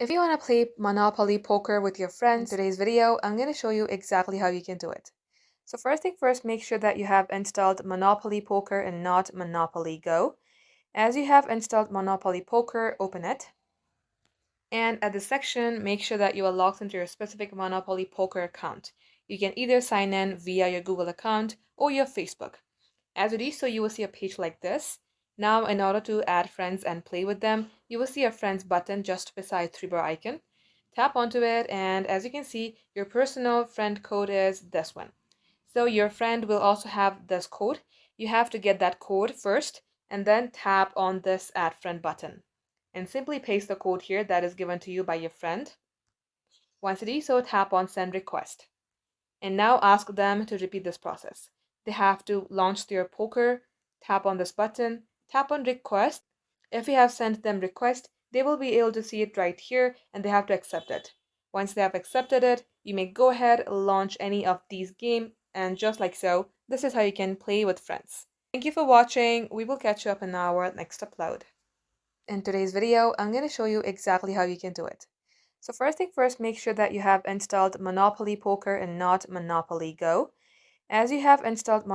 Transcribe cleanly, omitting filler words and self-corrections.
If you want to play Monopoly Poker with your friends, in today's video, I'm going to show you exactly how you can do it. So first thing first, make sure that you have installed Monopoly Poker and not Monopoly Go. As you have installed Monopoly Poker, open it. And at this section, make sure that you are logged into your specific Monopoly Poker account. You can either sign in via your Google account or your Facebook. As you do so, you will see a page like this. Now, in order to add friends and play with them, you will see a friends button just beside three-bar icon. Tap onto it, and as you can see, your personal friend code is this one. So your friend will also have this code. You have to get that code first, and then tap on this add friend button. And simply paste the code here that is given to you by your friend. Once you do so, tap on send request. And now ask them to repeat this process. They have to launch their poker, tap on this button, tap on request. If you have sent them request, they will be able to see it right here and they have to accept it. Once they have accepted it, you may go ahead, launch any of these games, and just like so, this is how you can play with friends. Thank you for watching. We will catch you up in our next upload. In today's video, I'm going to show you exactly how you can do it. So first thing first, make sure that you have installed Monopoly Poker and not Monopoly Go. As you have installed